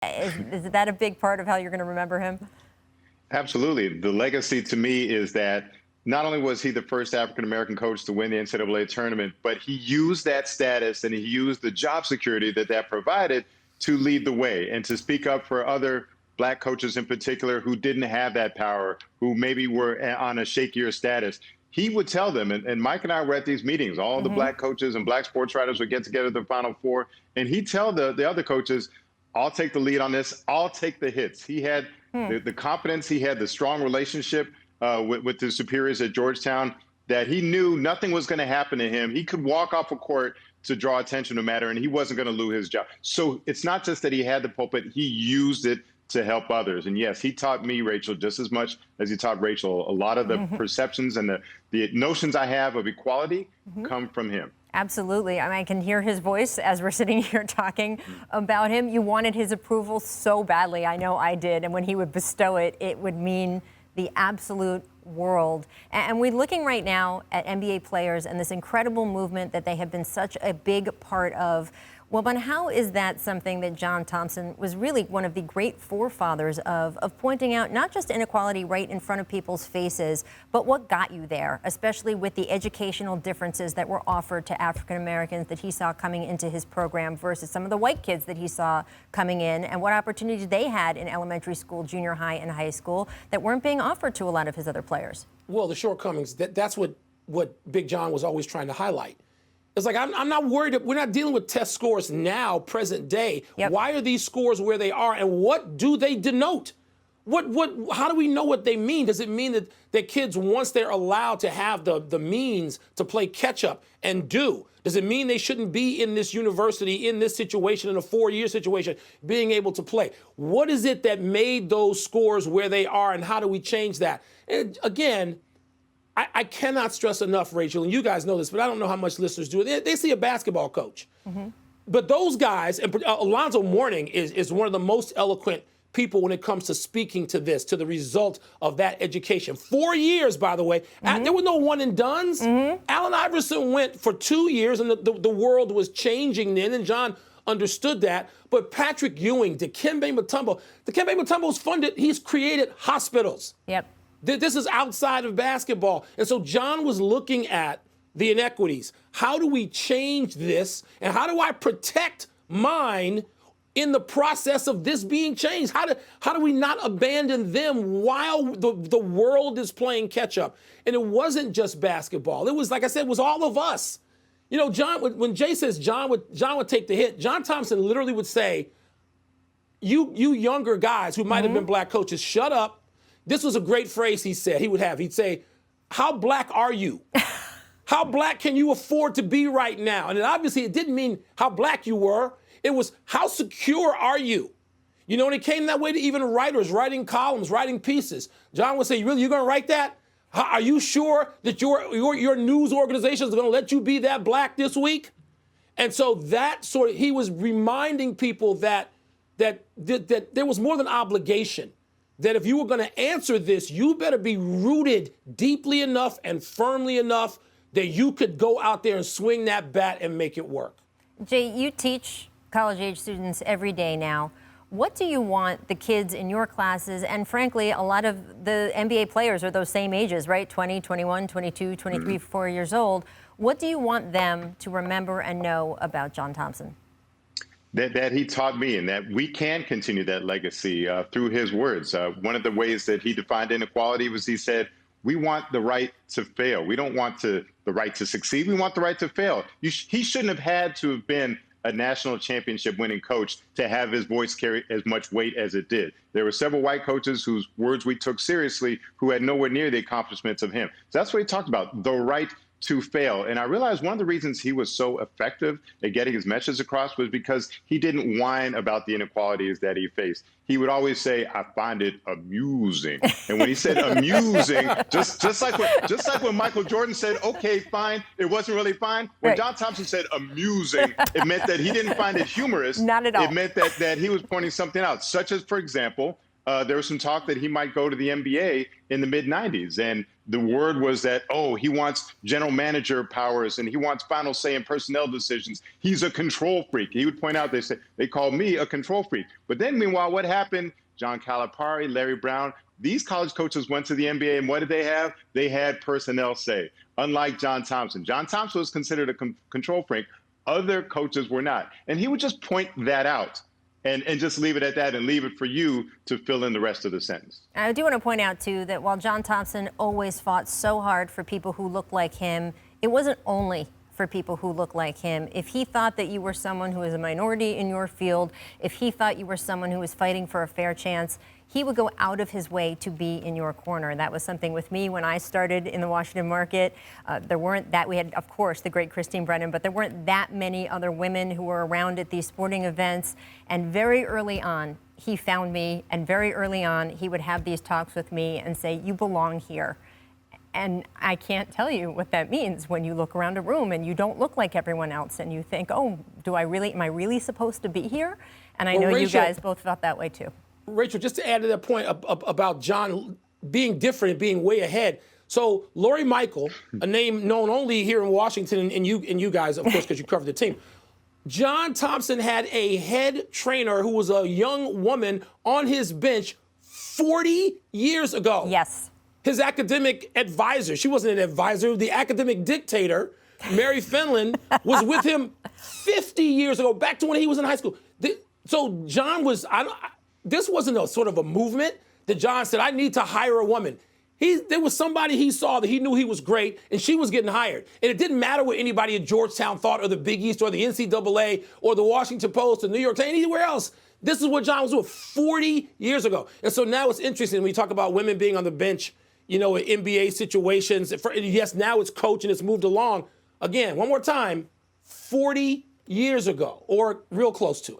Is that a big part of how you're going to remember him? Absolutely. The legacy to me is that not only was he the first African-American coach to win the NCAA tournament, but he used that status and he used the job security that provided to lead the way and to speak up for other Black coaches in particular who didn't have that power, who maybe were on a shakier status. He would tell them, and Mike and I were at these meetings, all the Black coaches and Black sports writers would get together at the Final Four, and he'd tell the other coaches, I'll take the lead on this, I'll take the hits. He had the confidence, he had the strong relationship with the superiors at Georgetown that he knew nothing was going to happen to him. He could walk off a court to draw attention no matter, and he wasn't going to lose his job. So it's not just that he had the pulpit, he used it to help others. And yes, he taught me, Rachel, just as much as he taught Rachel. A lot of the perceptions and the notions I have of equality come from him. Absolutely. I mean, I can hear his voice as we're sitting here talking about him. You wanted his approval so badly. I know I did. And when he would bestow it, it would mean the absolute world. And we're looking right now at NBA players and this incredible movement that they have been such a big part of. Wilbon, how is that something that John Thompson was really one of the great forefathers of pointing out not just inequality right in front of people's faces, but what got you there, especially with the educational differences that were offered to African Americans that he saw coming into his program versus some of the white kids that he saw coming in, and what opportunities they had in elementary school, junior high, and high school that weren't being offered to a lot of his other players? Well, the shortcomings, that's what Big John was always trying to highlight. It's like, I'm not worried. We're not dealing with test scores now, present day. Yep. Why are these scores where they are, and what do they denote? How do we know what they mean? Does it mean that kids, once they're allowed to have the means to play catch up and does it mean they shouldn't be in this university, in this situation, in a 4-year situation, being able to play? What is it that made those scores where they are, and how do we change that? And again, I cannot stress enough, Rachel, and you guys know this, but I don't know how much listeners do it. They see a basketball coach. But those guys, and Alonzo Mourning is one of the most eloquent people when it comes to speaking to this, to the result of that education. 4 years, by the way. There were no one and dones. Allen Iverson went for 2 years, and the world was changing then, and John understood that. But Patrick Ewing, Dikembe Mutombo's funded, he's created hospitals. Yep. This is outside of basketball. And so John was looking at the inequities. How do we change this? And how do I protect mine in the process of this being changed? How do we not abandon them while the world is playing catch up? And it wasn't just basketball. It was, like I said, it was all of us. You know, John, when Jay says John would take the hit, John Thompson literally would say, you younger guys who might have been Black coaches, shut up. This was a great phrase he said. He'd say, how Black are you? How Black can you afford to be right now? And obviously it didn't mean how Black you were. It was, how secure are you? You know, and it came that way to even writers, writing columns, writing pieces. John would say, you're going to write that? Are you sure that your news organization is going to let you be that Black this week? And so he was reminding people that there was more than obligation. That if you were going to answer this, you better be rooted deeply enough and firmly enough that you could go out there and swing that bat and make it work. Jay, you teach college-age students every day now. What do you want the kids in your classes, and frankly, a lot of the NBA players are those same ages, right? 20, 21, 22, 23, 4 years old. What do you want them to remember and know about John Thompson? That he taught me, and that we can continue that legacy through his words. One of the ways that he defined inequality was he said, we want the right to fail. We don't want the right to succeed. We want the right to fail. He shouldn't have had to have been a national championship winning coach to have his voice carry as much weight as it did. There were several white coaches whose words we took seriously who had nowhere near the accomplishments of him. So that's what he talked about, the right to fail. And I realized one of the reasons he was so effective at getting his message across was because he didn't whine about the inequalities that he faced. He would always say, I find it amusing. And when he said amusing, just like when Michael Jordan said, okay, fine, it wasn't really fine. When John Thompson said amusing, it meant that he didn't find it humorous. Not at all. It meant that he was pointing something out, such as, for example, there was some talk that he might go to the NBA in the mid-90s. And the word was that, oh, he wants general manager powers and he wants final say in personnel decisions. He's a control freak. He would point out, they called me a control freak. But then, meanwhile, what happened? John Calipari, Larry Brown, these college coaches went to the NBA, and what did they have? They had personnel say, unlike John Thompson. John Thompson was considered a control freak. Other coaches were not. And he would just point that out. And just leave it at that and leave it for you to fill in the rest of the sentence. I do want to point out, too, that while John Thompson always fought so hard for people who look like him, it wasn't only for people who look like him. If he thought that you were someone who was a minority in your field, if he thought you were someone who was fighting for a fair chance, he would go out of his way to be in your corner. That was something with me when I started in the Washington market. We had, of course, the great Christine Brennan, but there weren't that many other women who were around at these sporting events. And very early on, he found me, and very early on, he would have these talks with me and say, you belong here. And I can't tell you what that means when you look around a room and you don't look like everyone else and you think, oh, am I really supposed to be here? And I know Rachel, you guys both felt that way too. Rachel, just to add to that point about John being different and being way ahead. So Lori Michael, a name known only here in Washington and you guys, of course, because you covered the team. John Thompson had a head trainer who was a young woman on his bench 40 years ago. Yes. His academic advisor, she wasn't an advisor, the academic dictator, Mary Finland, was with him 50 years ago, back to when he was in high school. So John was, this wasn't a sort of a movement that John said, I need to hire a woman. There was somebody he saw that he knew he was great, and she was getting hired. And it didn't matter what anybody at Georgetown thought, or the Big East, or the NCAA, or the Washington Post, or New York Times, anywhere else. This is what John was doing 40 years ago. And so now it's interesting when we talk about women being on the bench, in NBA situations. Yes, now it's coach and it's moved along. Again, one more time, 40 years ago, or real close to it.